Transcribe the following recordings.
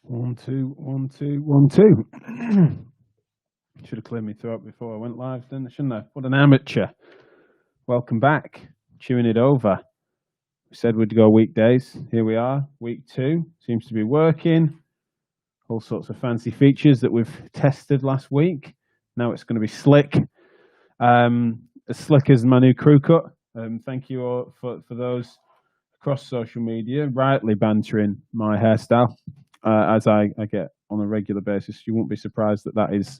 One, two, one, two, one, two. Should have cleared my throat before I went live, then, shouldn't I? What an amateur. Welcome back. Chewing it over. We said we'd go weekdays. Here we are, week 2. Seems to be working. All sorts of fancy features that we've tested last week. Now it's going to be slick. As slick as my new crew cut. Thank you all for those across social media, rightly bantering my hairstyle. As I get on a regular basis. You won't be surprised that is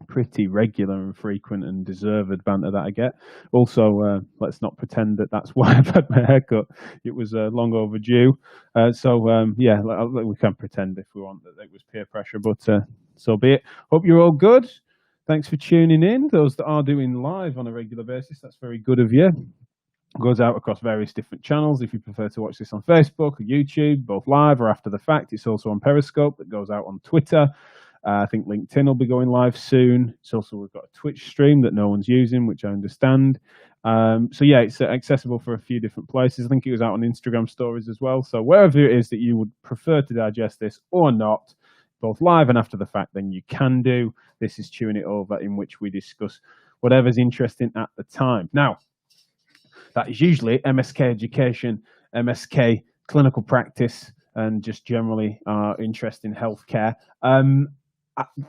pretty regular and frequent and deserved banter that I get. Also, let's not pretend that that's why I've had my haircut. It was long overdue. Yeah, we can pretend if we want that it was peer pressure, but so be it. Hope you're all good. Thanks for tuning in. Those that are doing live on a regular basis, that's very good of you. Goes out across various different channels. If you prefer to watch this on Facebook or YouTube, both live or after the fact, it's also on Periscope that goes out on Twitter. I think LinkedIn will be going live soon. It's also, we've got a Twitch stream that no one's using, which I understand. So yeah, it's accessible for a few different places. I think it was out on Instagram stories as well. So wherever it is that you would prefer to digest this or not, both live and after the fact, then you can do. This is Chewing It Over, in which we discuss whatever's interesting at the time. Now, that is usually MSK education, MSK clinical practice, and just generally interest in healthcare.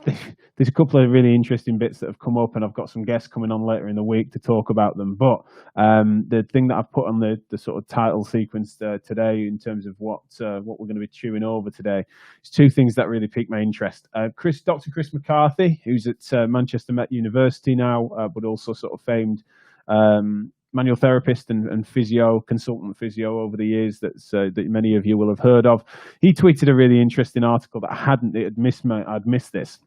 There's a couple of really interesting bits that have come up, and I've got some guests coming on later in the week to talk about them. But the thing that I've put on the sort of title sequence today, in terms of what we're going to be chewing over today, is two things that really piqued my interest. Dr. Chris McCarthy, who's at Manchester Met University now, but also sort of famed manual therapist and consultant physio over the years that many of you will have heard of. He tweeted a really interesting article that I'd missed this,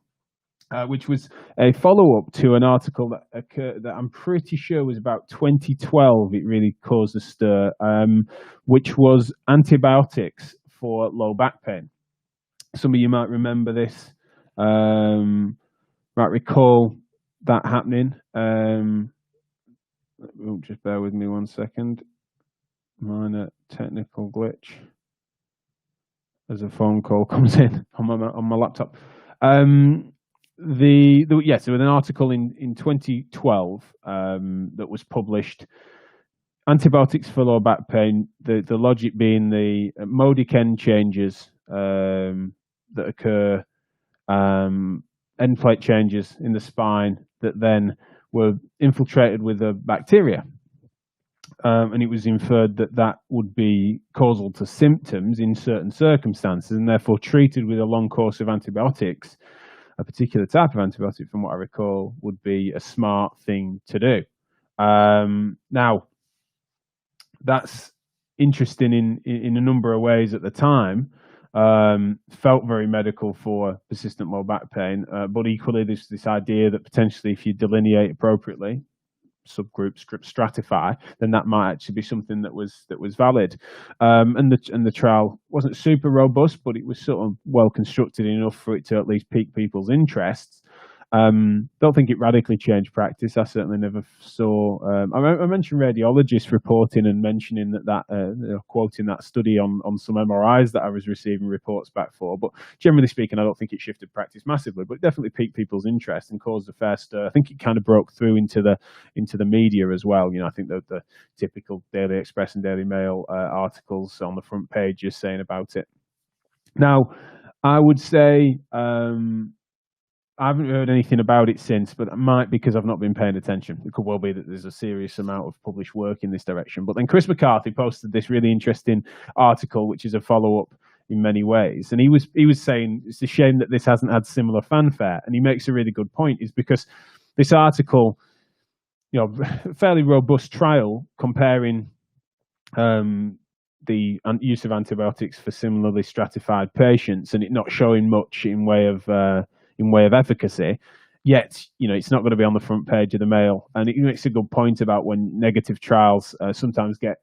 which was a follow-up to an article that occurred, that I'm pretty sure was about 2012. It really caused a stir, which was antibiotics for low back pain. Some of you might remember this, might recall that happening. Just bear with me 1 second. Minor technical glitch as a phone call comes in on my laptop. So an article in 2012 that was published. Antibiotics for low back pain. The logic being the Modic changes that occur, end plate changes in the spine that then were infiltrated with a bacteria. And it was inferred that would be causal to symptoms in certain circumstances, and therefore treated with a long course of antibiotics, a particular type of antibiotic, from what I recall, would be a smart thing to do. Now, that's interesting in a number of ways at the time. Felt very medical for persistent low back pain, but equally there's this idea that potentially if you delineate appropriately, subgroup stratify, then that might actually be something that was valid. And the trial wasn't super robust, but it was sort of well constructed enough for it to at least pique people's interests. Don't think it radically changed practice. I certainly never saw. I mentioned radiologists reporting and mentioning quoting that study on some MRIs that I was receiving reports back for. But generally speaking, I don't think it shifted practice massively, but it definitely piqued people's interest and caused a fair stir. I think it kind of broke through into the media as well. I think the typical Daily Express and Daily Mail articles on the front pages saying about it. Now, I would say. I haven't heard anything about it since, but that might be because I've not been paying attention. It could well be that there's a serious amount of published work in this direction. But then Chris McCarthy posted this really interesting article, which is a follow-up in many ways. And he was saying it's a shame that this hasn't had similar fanfare. And he makes a really good point, is because this article, fairly robust trial comparing the use of antibiotics for similarly stratified patients, and it not showing much in way of efficacy, yet it's not going to be on the front page of the Mail. And it makes a good point about when negative trials sometimes get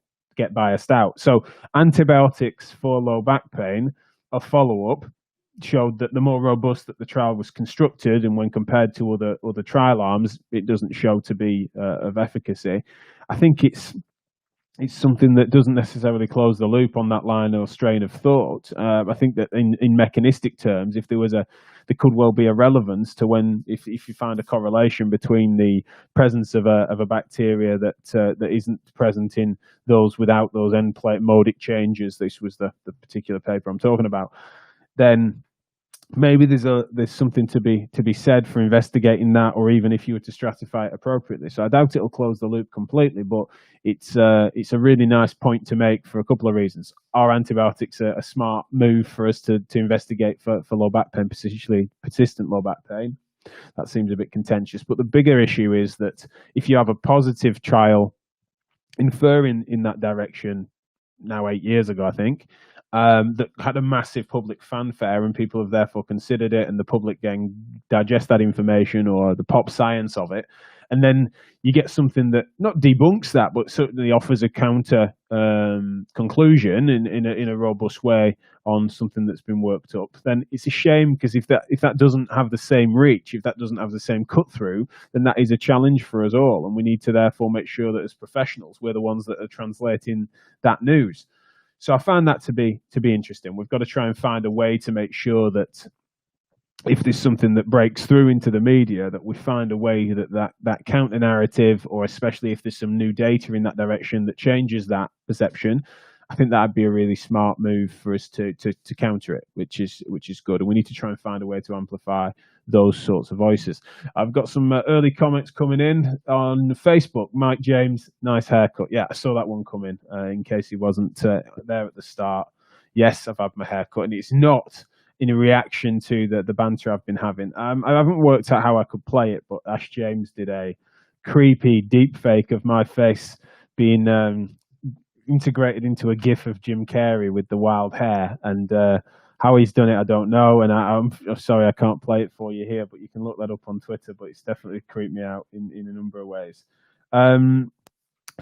biased out. So antibiotics for low back pain, a follow-up, showed that the more robust that the trial was constructed, and when compared to other trial arms, it doesn't show to be of efficacy. I think it's it's something that doesn't necessarily close the loop on that line or strain of thought. I think that in mechanistic terms, if there could well be a relevance to if you find a correlation between the presence of a bacteria that isn't present in those without those end plate modic changes. This was the particular paper I'm talking about. Then maybe there's something to be said for investigating that, or even if you were to stratify it appropriately. So I doubt it'll close the loop completely, but it's a really nice point to make for a couple of reasons. Are antibiotics a smart move for us to investigate for low back pain, particularly persistent low back pain? That seems a bit contentious. But the bigger issue is that if you have a positive trial inferring in that direction, now 8 years ago, I think, that had a massive public fanfare, and people have therefore considered it, and the public can digest that information or the pop science of it, and then you get something that not debunks that, but certainly offers a counter conclusion in a robust way on something that's been worked up. Then it's a shame, because if that doesn't have the same reach, if that doesn't have the same cut through, then that is a challenge for us all, and we need to therefore make sure that as professionals we're the ones that are translating that news. So I find that to be interesting. We've got to try and find a way to make sure that if there's something that breaks through into the media, that we find a way that counter narrative, or especially if there's some new data in that direction that changes that perception, I think that'd be a really smart move for us to counter it, which is good. And we need to try and find a way to amplify those sorts of voices. I've got some early comments coming in on Facebook. Mike James, nice haircut. Yeah, I saw that one coming in case he wasn't there at the start. Yes, I've had my hair cut, and it's not in a reaction to the banter I've been having. I haven't worked out how I could play it, but Ash James did a creepy deep fake of my face being integrated into a GIF of Jim Carrey with the wild hair, and how he's done it, I don't know. And I'm sorry I can't play it for you here, but you can look that up on Twitter. But it's definitely creeped me out in a number of ways.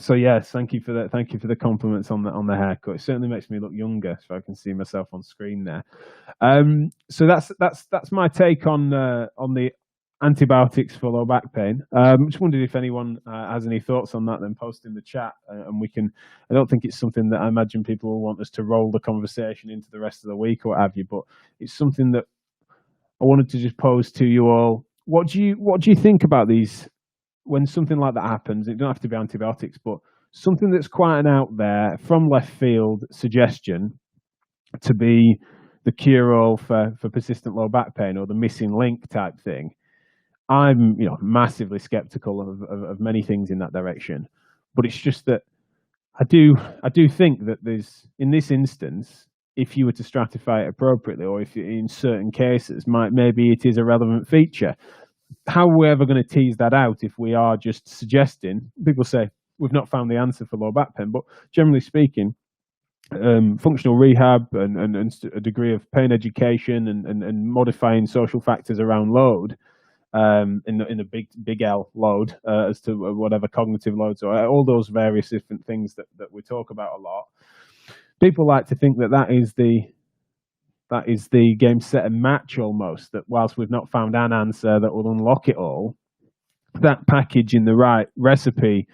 So yes, thank you for that. Thank you for the compliments on the haircut. It certainly makes me look younger, so I can see myself on screen there. So that's my take on the antibiotics for low back pain. Just wondered if anyone has any thoughts on that, then post in the chat, and we can. I don't think it's something that I imagine people will want us to roll the conversation into the rest of the week or what have you, but it's something that I wanted to just pose to you all. What do you think about these when something like that happens? It don't have to be antibiotics, but something that's quite an out there from left field suggestion to be the cure-all for persistent low back pain, or the missing link type thing. I'm massively skeptical of many things in that direction, but it's just that I do think that there's, in this instance, if you were to stratify it appropriately, or if in certain cases maybe it is a relevant feature. How are we ever going to tease that out if we are just suggesting? People say we've not found the answer for low back pain, but generally speaking, functional rehab and a degree of pain education and modifying social factors around load, in a big L load, as to whatever cognitive loads are, all those various different things that we talk about a lot. People like to think that is the game, set, and match almost, that whilst we've not found an answer that will unlock it all, that package in the right recipe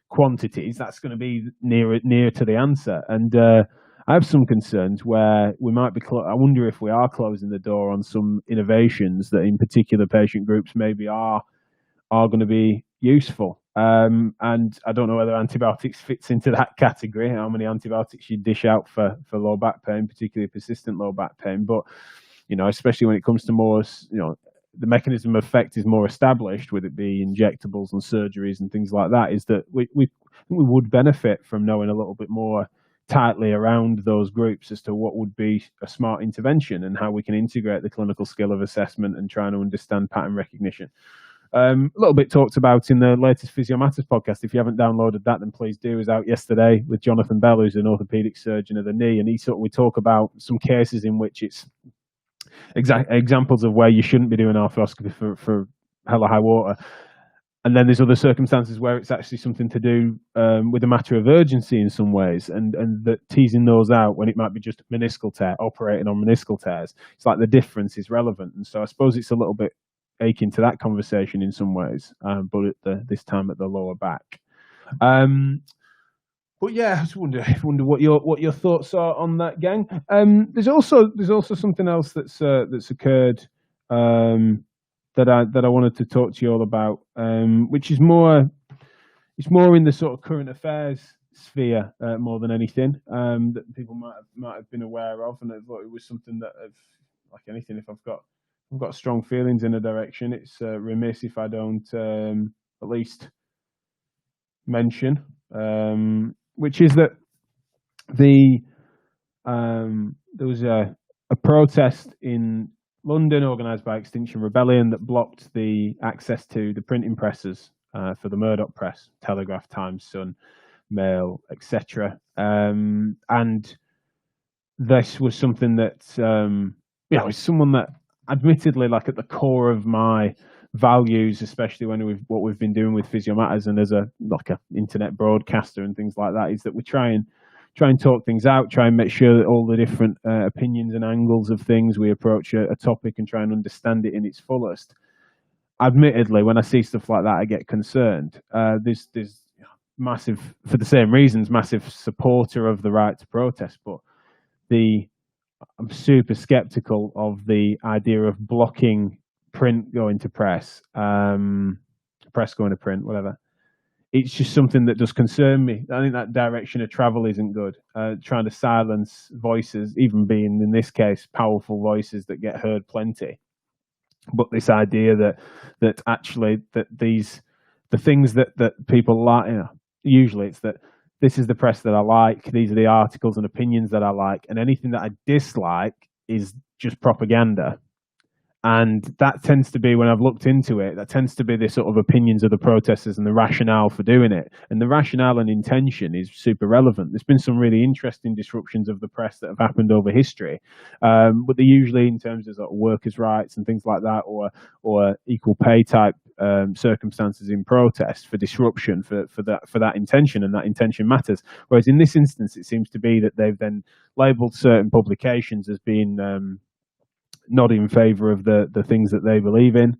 quantities, that's going to be near to the answer. And I have some concerns where we might be. I wonder if we are closing the door on some innovations that, in particular patient groups, maybe are going to be useful. And I don't know whether antibiotics fits into that category. How many antibiotics you dish out for low back pain, particularly persistent low back pain, but especially when it comes to more, the mechanism of effect is more established, with it being injectables and surgeries and things like that, is that we would benefit from knowing a little bit more tightly around those groups as to what would be a smart intervention and how we can integrate the clinical skill of assessment and trying to understand pattern recognition. A little bit talked about in the latest Physio Matters podcast. If you haven't downloaded that, then please do. It was out yesterday with Jonathan Bell, who's an orthopedic surgeon of the knee, and we talk about some cases in which it's examples of where you shouldn't be doing arthroscopy for hell or high water. And then there's other circumstances where it's actually something to do with a matter of urgency in some ways, and that teasing those out when it might be just meniscal tear, operating on meniscal tears, it's like the difference is relevant. And so I suppose it's a little bit akin to that conversation in some ways, but this time at the lower back. But yeah, I just wonder what your thoughts are on that, gang. There's also something else that's occurred that I wanted to talk to you all about, which is more it's more in the sort of current affairs sphere more than anything that people might have been aware of, and I thought it was something that, like anything, if I've got strong feelings in a direction, it's remiss if I don't at least mention, which is that there was a protest in London organised by Extinction Rebellion that blocked the access to the printing presses for the Murdoch press, Telegraph, Times, Sun, Mail, etc. And this was something that, is someone that, admittedly, like at the core of my values, especially when what we've been doing with Physio Matters and as a internet broadcaster and things like that, is that we try and talk things out, try and make sure that all the different opinions and angles of things, we approach a topic and try and understand it in its fullest. Admittedly, when I see stuff like that, I get concerned. There's massive, for the same reasons, massive supporter of the right to protest, but I'm super skeptical of the idea of blocking print going to press, press going to print, whatever. It's just something that does concern me. I think that direction of travel isn't good. Trying to silence voices, even being in this case powerful voices that get heard plenty. But this idea that actually that the things that people like, usually it's that this is the press that I like, these are the articles and opinions that I like, and anything that I dislike is just propaganda. And that tends to be, when I've looked into it, that tends to be the sort of opinions of the protesters and the rationale for doing it. And the rationale and intention is super relevant. There's been some really interesting disruptions of the press that have happened over history, but they're usually in terms of sort of workers' rights and things like that, or equal pay type circumstances in protest for disruption for that intention, and that intention matters. Whereas in this instance, it seems to be that they've then labelled certain publications as being not in favour of the things that they believe in,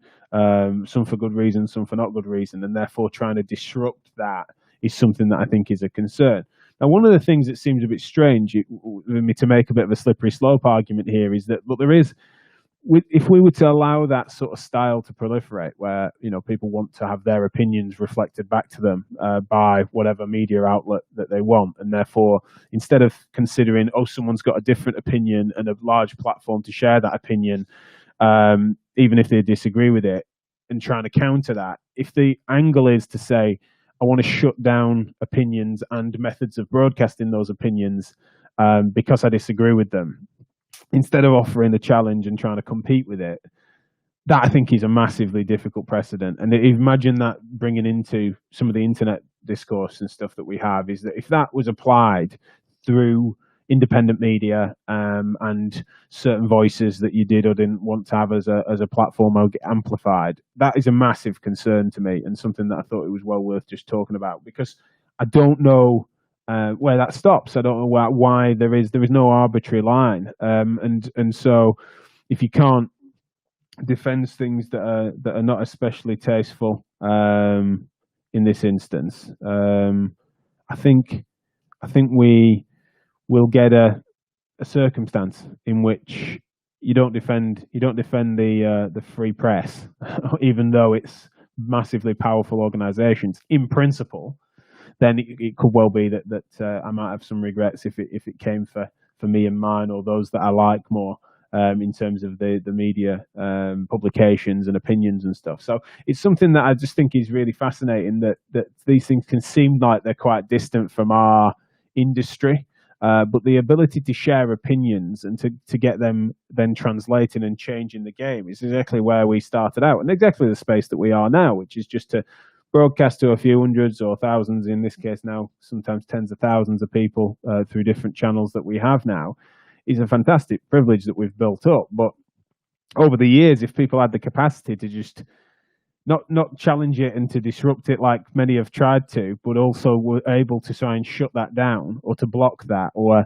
some for good reason, some for not good reason, and therefore trying to disrupt that is something that I think is a concern. Now, one of the things that seems a bit strange, to make a bit of a slippery slope argument here, is that, look, there is, if we were to allow that sort of style to proliferate, where people want to have their opinions reflected back to them by whatever media outlet that they want, and therefore instead of considering, someone's got a different opinion and a large platform to share that opinion, even if they disagree with it, and trying to counter that, if the angle is to say, I want to shut down opinions and methods of broadcasting those opinions because I disagree with them, instead of offering a challenge and trying to compete with it, that I think is a massively difficult precedent. And imagine that bringing into some of the internet discourse and stuff that we have, is that if that was applied through independent media and certain voices that you did or didn't want to have as a platform amplified, that is a massive concern to me, and something that I thought it was well worth just talking about, because I don't know where that stops. I don't know why there is no arbitrary line, and so if you can't defend things that are not especially tasteful in this instance, I think we will get a circumstance in which you don't defend the free press, even though it's massively powerful organisations in principle. Then it could well be that I might have some regrets if it came for me and mine, or those that I like more, in terms of the media publications and opinions and stuff. So it's something that I just think is really fascinating, that these things can seem like they're quite distant from our industry, but the ability to share opinions and to get them then translating and changing the game is exactly where we started out, and exactly the space that we are now, which is just to broadcast to a few hundreds or thousands, in this case now sometimes tens of thousands of people through different channels that we have now, is a fantastic privilege that we've built up. But over the years, if people had the capacity to just not challenge it and to disrupt it like many have tried to, but also were able to try and shut that down or to block that, or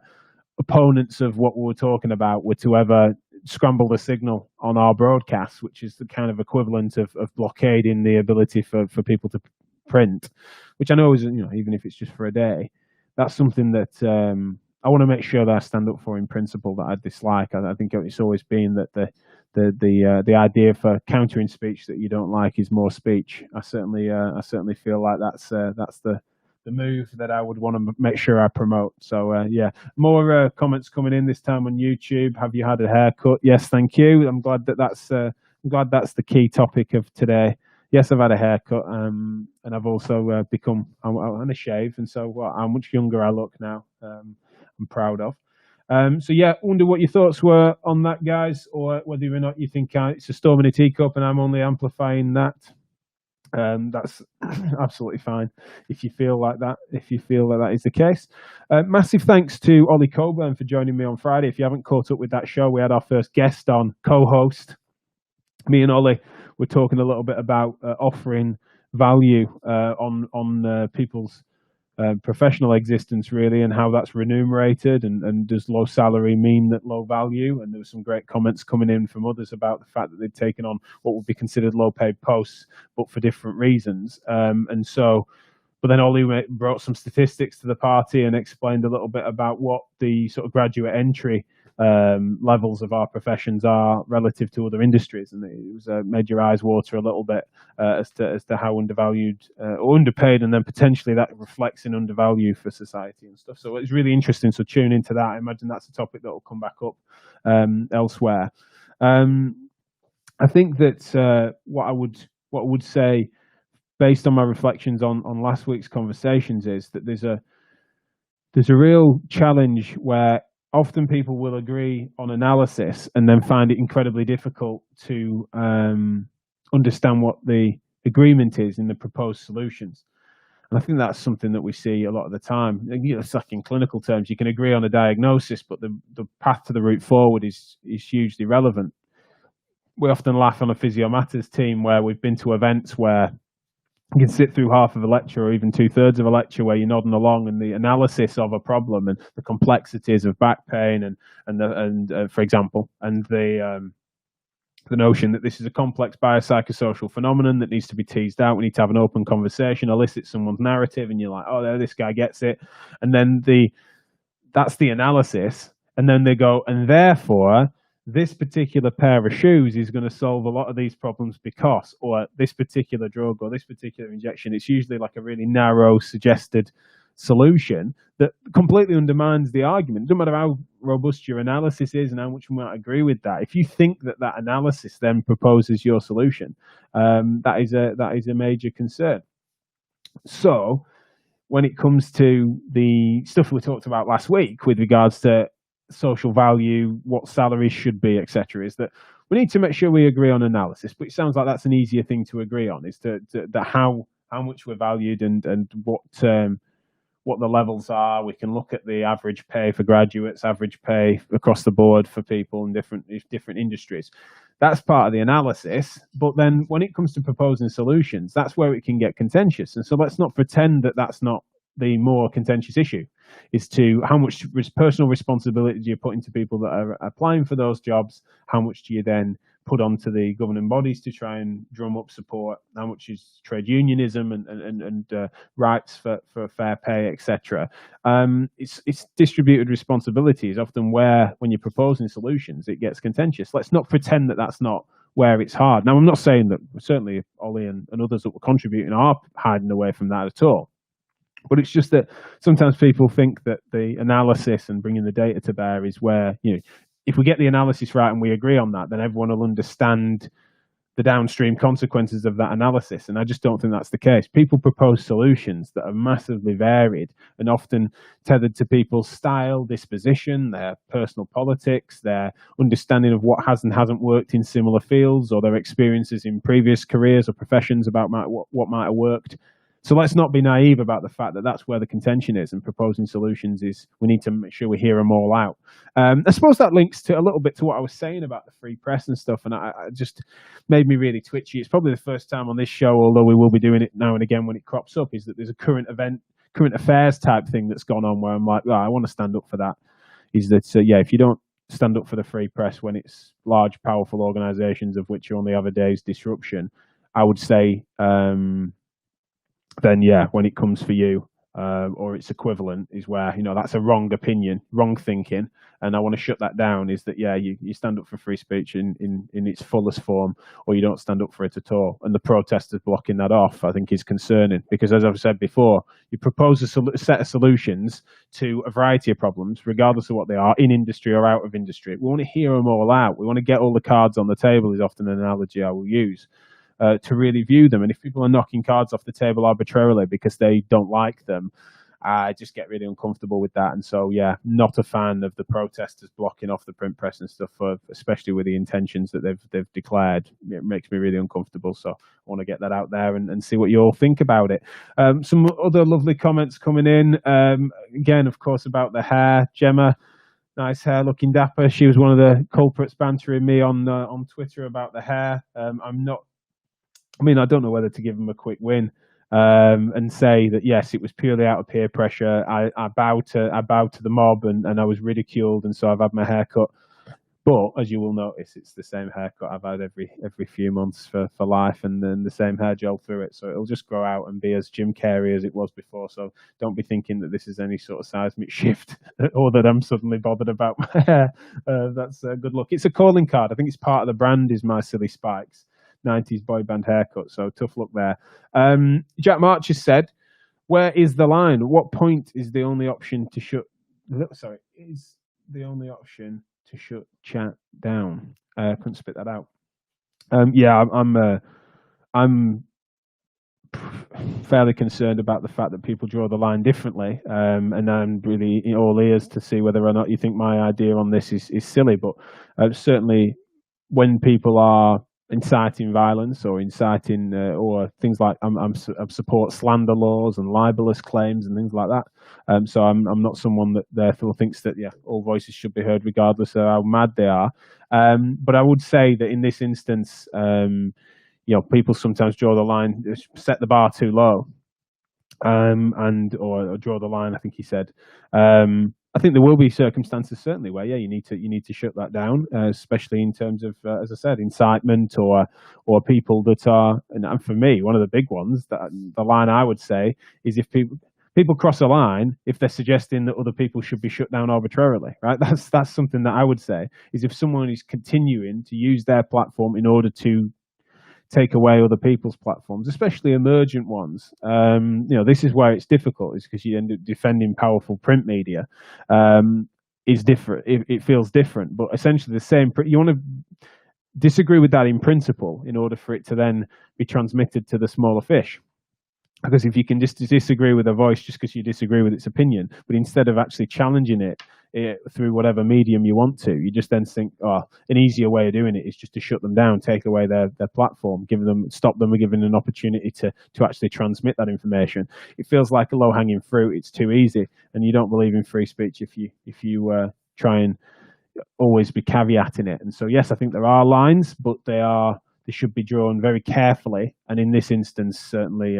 opponents of what we were talking about were to ever scramble the signal on our broadcasts, which is the kind of equivalent of blockading the ability for people to print, which I know is, even if it's just for a day, that's something that I want to make sure that I stand up for in principle that I dislike. I think it's always been that the idea for countering speech that you don't like is more speech. I certainly feel like that's the move that I would want to make sure I promote. So yeah, more comments coming in this time on YouTube. Have you had a haircut? Yes, thank you. I'm glad that's the key topic of today. Yes, I've had a haircut, and I've also become and a shave, and so how much younger I look now. I'm proud of. So yeah, wonder what your thoughts were on that, guys, or whether or not you think it's a storm in a teacup and I'm only amplifying that. That's absolutely fine if you feel like that. If you feel that that is the case, massive thanks to Ollie Coburn for joining me on Friday. If you haven't caught up with that show, we had our first guest on, co-host. Me and Ollie were talking a little bit about offering value on people's professional existence, really, and how that's remunerated, and does low salary mean that low value? And there were some great comments coming in from others about the fact that they'd taken on what would be considered low paid posts, but for different reasons. And so, but then Ollie brought some statistics to the party and explained a little bit about what the sort of graduate entry levels of our professions are relative to other industries, and it was made your eyes water a little bit as to how undervalued or underpaid, and then potentially that reflects in undervalue for society and stuff. So it's really interesting. So tune into that. I imagine that's a topic that will come back up elsewhere. I think that what I would say, based on my reflections on last week's conversations, is that there's a real challenge where often people will agree on analysis and then find it incredibly difficult to understand what the agreement is in the proposed solutions. And I think that's something that we see a lot of the time. It's like in clinical terms, you can agree on a diagnosis, but the path to the route forward is hugely relevant. We often laugh on a Physio Matters team where we've been to events where you can sit through half of a lecture or even 2/3 of a lecture where you're nodding along, and the analysis of a problem and the complexities of back pain and for example, and the notion that this is a complex biopsychosocial phenomenon that needs to be teased out. We need to have an open conversation, elicit someone's narrative, and you're like, oh, there, this guy gets it. And then that's the analysis. And then they go, and therefore, this particular pair of shoes is going to solve a lot of these problems because, or this particular drug or this particular injection. It's usually like a really narrow, suggested solution that completely undermines the argument. It doesn't matter how robust your analysis is and how much you might agree with that. If you think that analysis then proposes your solution, that is a major concern. So when it comes to the stuff we talked about last week with regards to social value, what salaries should be, etc., is that we need to make sure we agree on analysis. But it sounds like that's an easier thing to agree on, is to how much we're valued and what the levels are. We can look at the average pay for graduates, average pay across the board for people in different industries. That's part of the analysis. But then when it comes to proposing solutions, that's where it can get contentious. And so let's not pretend that that's not the more contentious issue, is to how much personal responsibility do you put into people that are applying for those jobs? How much do you then put onto the governing bodies to try and drum up support? How much is trade unionism and rights for fair pay, etc.? It's distributed responsibility is often where, when you're proposing solutions, it gets contentious. Let's not pretend that that's not where it's hard. Now, I'm not saying that certainly Ollie and others that were contributing are hiding away from that at all. But it's just that sometimes people think that the analysis and bringing the data to bear is where, if we get the analysis right and we agree on that, then everyone will understand the downstream consequences of that analysis. And I just don't think that's the case. People propose solutions that are massively varied and often tethered to people's style, disposition, their personal politics, their understanding of what has and hasn't worked in similar fields, or their experiences in previous careers or professions about what might have worked. So let's not be naive about the fact that that's where the contention is, and proposing solutions is we need to make sure we hear them all out. I suppose that links to a little bit to what I was saying about the free press and stuff, and I just made me really twitchy. It's probably the first time on this show, although we will be doing it now and again when it crops up, is that there's a current affairs type thing that's gone on where I'm like, I want to stand up for that. Is that, if you don't stand up for the free press when it's large, powerful organisations of which you only have a day's disruption, I would say, then when it comes for you, or its equivalent is where, that's a wrong opinion, wrong thinking, and I want to shut that down. Is that, yeah, you stand up for free speech in its fullest form, or you don't stand up for it at all. And the protesters blocking that off, I think, is concerning, because, as I've said before, you propose a set of solutions to a variety of problems, regardless of what they are, in industry or out of industry. We want to hear them all out. We want to get all the cards on the table, is often an analogy I will use. To really view them. And if people are knocking cards off the table arbitrarily because they don't like them, I just get really uncomfortable with that. And so, yeah, not a fan of the protesters blocking off the print press and stuff, especially with the intentions that they've declared. It makes me really uncomfortable. So I want to get that out there and see what you all think about it. Some other lovely comments coming in. Again, of course, about the hair. Gemma, nice hair, looking dapper. She was one of the culprits bantering me on Twitter about the hair. I don't know whether to give them a quick win and say that, yes, it was purely out of peer pressure. I bowed to the mob and I was ridiculed, and so I've had my hair cut. But as you will notice, it's the same haircut I've had every few months for life, and then the same hair gel through it. So it'll just grow out and be as Jim Carrey as it was before. So don't be thinking that this is any sort of seismic shift or that I'm suddenly bothered about my hair. That's good luck. It's a calling card. I think it's part of the brand, is my silly spikes. 90s boy band haircut, so tough luck there. Jack March has said, where is the line? At what point is the only option to shut chat down? Couldn't spit that out. I'm fairly concerned about the fact that people draw the line differently, and I'm really all ears to see whether or not you think my idea on this is silly. But certainly when people are inciting violence or inciting or things like I support slander laws and libelous claims and things like that. So I'm not someone that therefore thinks that all voices should be heard regardless of how mad they are. But I would say that in this instance, people sometimes draw the line, set the bar too low, or draw the line. I think he said. I think there will be circumstances certainly where you need to shut that down, especially in terms of, as I said, incitement or people that are. And for me, one of the big ones, that the line I would say is, if people cross a line, if they're suggesting that other people should be shut down arbitrarily, right? That's something that I would say is, if someone is continuing to use their platform in order to take away other people's platforms, especially emergent ones. This is where it's difficult, is because you end up defending powerful print media. Is different. It feels different, but essentially the same. You want to disagree with that in principle in order for it to then be transmitted to the smaller fish. Because if you can just disagree with a voice just because you disagree with its opinion, but instead of actually challenging it through whatever medium you want to, you just then think, an easier way of doing it is just to shut them down, take away their platform, stop them, giving an opportunity to actually transmit that information. It feels like a low-hanging fruit. It's too easy, and you don't believe in free speech if you try and always be caveating it. And so, yes, I think there are lines, but they should be drawn very carefully. And in this instance, certainly.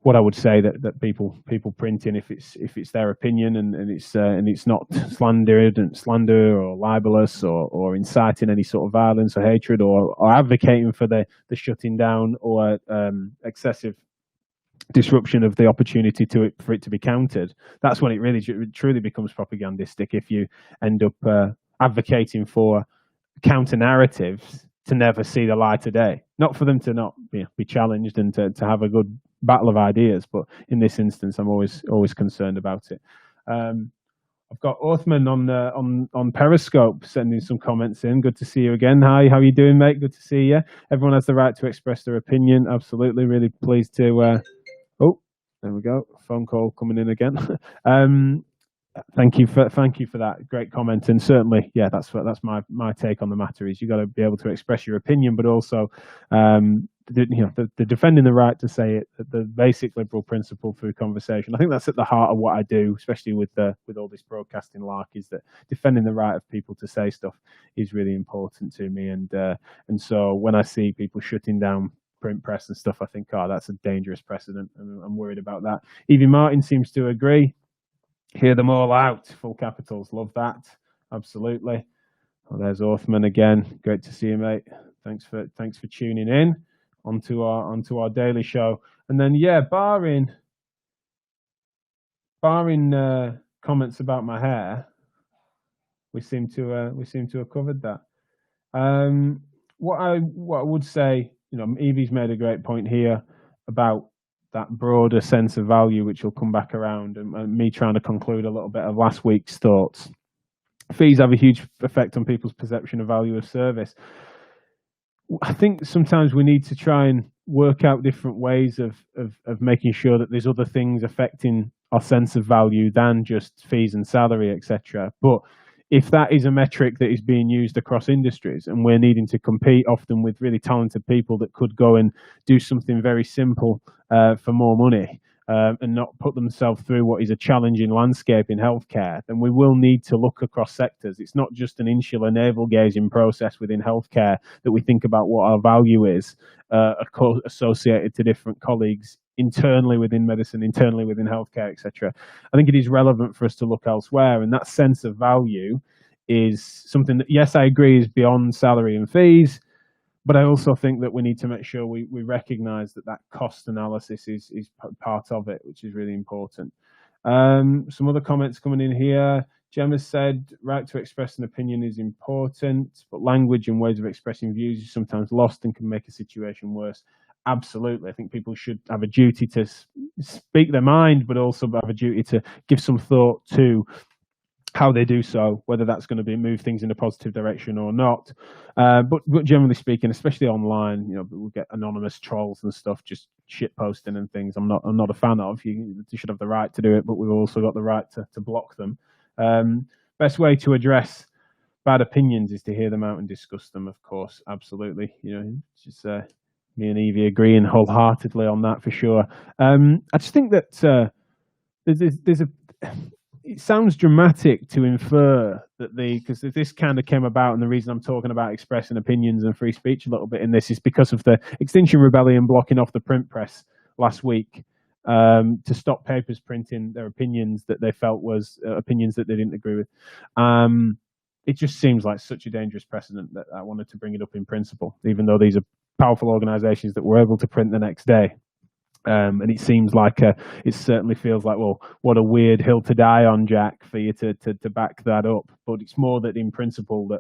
What I would say that people printing, if it's their opinion and it's not slander or libelous or inciting any sort of violence or hatred or advocating for the shutting down or excessive disruption of the opportunity for it to be countered, that's when it really truly becomes propagandistic. If you end up advocating for counter narratives to never see the light of day, not for them to not be challenged and to have a good battle of ideas, but in this instance, I'm always concerned about it. I've got Othman on Periscope sending some comments in. Good to see you again. Hi, how are you doing, mate? Good to see you. Everyone has the right to express their opinion. Absolutely, really pleased to. Oh, there we go. Phone call coming in again. Thank you for that great comment, and certainly, that's my take on the matter. Is you got to be able to express your opinion, but also, the defending the right to say it, the basic liberal principle through conversation. I think that's at the heart of what I do, especially with all this broadcasting lark. Is that defending the right of people to say stuff is really important to me, and so when I see people shutting down print press and stuff, I think, that's a dangerous precedent, and I'm worried about that. Evie Martin seems to agree. Hear them all out, full capitals. Love that. Absolutely. Oh, there's Othman again. Great to see you, mate. Thanks for tuning in onto our daily show. And then, barring barring comments about my hair, we seem to have covered that. What I would say, Evie's made a great point here about that broader sense of value, which will come back around, and me trying to conclude a little bit of last week's thoughts. Fees have a huge effect on people's perception of value of service. I think sometimes we need to try and work out different ways of making sure that there's other things affecting our sense of value than just fees and salary, etc. But if that is a metric that is being used across industries and we're needing to compete often with really talented people that could go and do something very simple for more money, and not put themselves through what is a challenging landscape in healthcare, then we will need to look across sectors. It's not just an insular navel gazing process within healthcare that we think about what our value is associated to different colleagues internally within medicine, internally within healthcare, etc. I think it is relevant for us to look elsewhere, and that sense of value is something that, yes, I agree, is beyond salary and fees. But I also think that we need to make sure we recognise that cost analysis is part of it, which is really important. Some other comments coming in here. Gemma said, right to express an opinion is important, but language and ways of expressing views is sometimes lost and can make a situation worse. Absolutely. I think people should have a duty to speak their mind, but also have a duty to give some thought to how they do so, whether that's going to move things in a positive direction or not. But generally speaking, especially online, we'll get anonymous trolls and stuff just shit posting and things. I'm not a fan of. You should have the right to do it, but we've also got the right to block them. Best way to address bad opinions is to hear them out and discuss them. Of course, absolutely. Just me and Evie agreeing wholeheartedly on that for sure. I just think that there's a. It sounds dramatic to infer that because this kind of came about, and the reason I'm talking about expressing opinions and free speech a little bit in this is because of the Extinction Rebellion blocking off the print press last week to stop papers printing their opinions that they felt was opinions that they didn't agree with. It just seems like such a dangerous precedent that I wanted to bring it up in principle, even though these are powerful organisations that were able to print the next day. And it seems like it certainly feels like, well, what a weird hill to die on, Jack, for you to back that up. But it's more that in principle that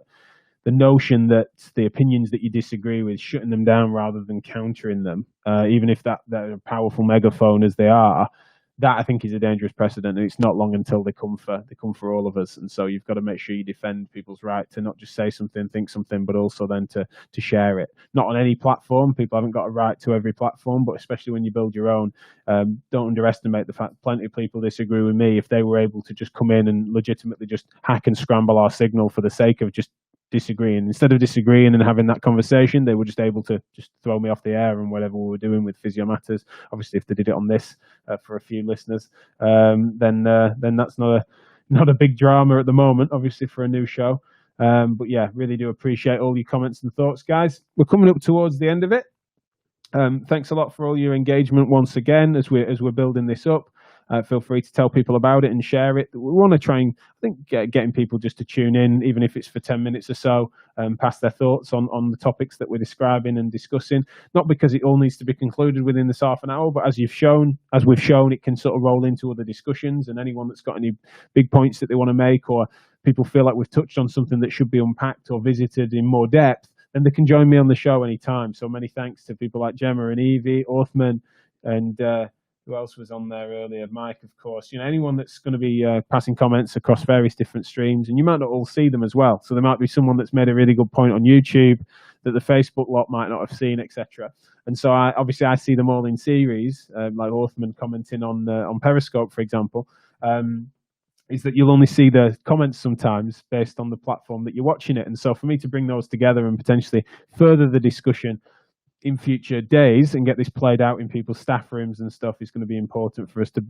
the notion that the opinions that you disagree with, shutting them down rather than countering them, even if they're a powerful megaphone as they are, that I think is a dangerous precedent, and it's not long until they come for all of us. And so you've got to make sure you defend people's right to not just say something, think something, but also then to share it. Not on any platform. People haven't got a right to every platform, but especially when you build your own, don't underestimate the fact plenty of people disagree with me. If they were able to just come in and legitimately just hack and scramble our signal for the sake of just disagreeing, instead of disagreeing and having that conversation, they were just able to just throw me off the air and whatever we were doing with Physio Matters. Obviously, if they did it on this for a few listeners, then that's not a big drama at the moment, obviously, for a new show. But yeah, really do appreciate all your comments and thoughts, guys. We're coming up towards the end of it. Thanks a lot for all your engagement once again as we're building this up. Feel free to tell people about it and share it. We want to try and, I think, getting people just to tune in, even if it's for 10 minutes or so, pass their thoughts on the topics that we're describing and discussing. Not because it all needs to be concluded within this half an hour, but as we've shown, it can sort of roll into other discussions. And anyone that's got any big points that they want to make, or people feel like we've touched on something that should be unpacked or visited in more depth, then they can join me on the show anytime. So many thanks to people like Gemma and Evie, Orthman, and who else was on there earlier? Mike, of course. Anyone that's going to be passing comments across various different streams, and you might not all see them as well. So there might be someone that's made a really good point on YouTube that the Facebook lot might not have seen, etc. And so I see them all in series, like Orthman commenting on Periscope, for example. Is that you'll only see the comments sometimes based on the platform that you're watching it. And so for me to bring those together and potentially further the discussion in future days and get this played out in people's staff rooms and stuff is going to be important for us to,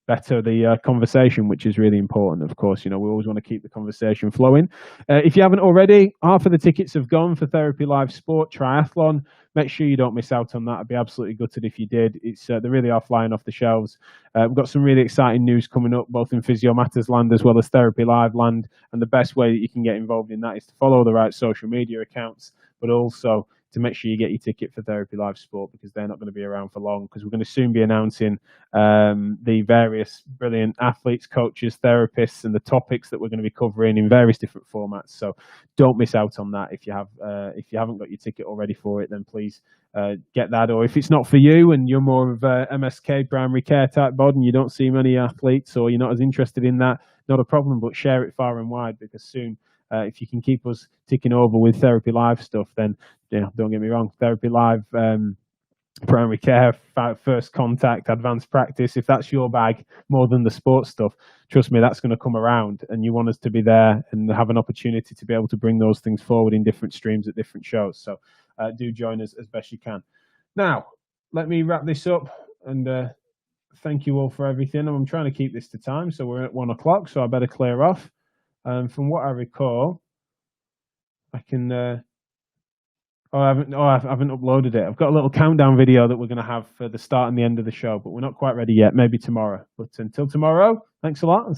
better the conversation, which is really important. Of course, we always want to keep the conversation flowing. If you haven't already, half of the tickets have gone for Therapy Live Sport Triathlon. Make sure you don't miss out on that. I'd be absolutely gutted if you did. They really are flying off the shelves. We've got some really exciting news coming up, both in Physio Matters land as well as Therapy Live land. And the best way that you can get involved in that is to follow the right social media accounts, but also to make sure you get your ticket for Therapy Live Sport, because they're not going to be around for long, because we're going to soon be announcing the various brilliant athletes, coaches, therapists, and the topics that we're going to be covering in various different formats. So don't miss out on that. If you haven't got your ticket already for it, then please get that. Or if it's not for you and you're more of a MSK primary care type bod and you don't see many athletes, or you're not as interested in that, not a problem, but share it far and wide, because soon, if you can keep us ticking over with Therapy Live stuff, then don't get me wrong, Therapy Live, primary care, first contact, advanced practice, if that's your bag more than the sports stuff, trust me, that's going to come around, and you want us to be there and have an opportunity to be able to bring those things forward in different streams at different shows. So do join us as best you can. Now, let me wrap this up, and thank you all for everything. I'm trying to keep this to time, so we're at 1 o'clock, so I better clear off. From what I recall, I can. I haven't uploaded it. I've got a little countdown video that we're going to have for the start and the end of the show, but we're not quite ready yet. Maybe tomorrow. But until tomorrow, thanks a lot, and see you.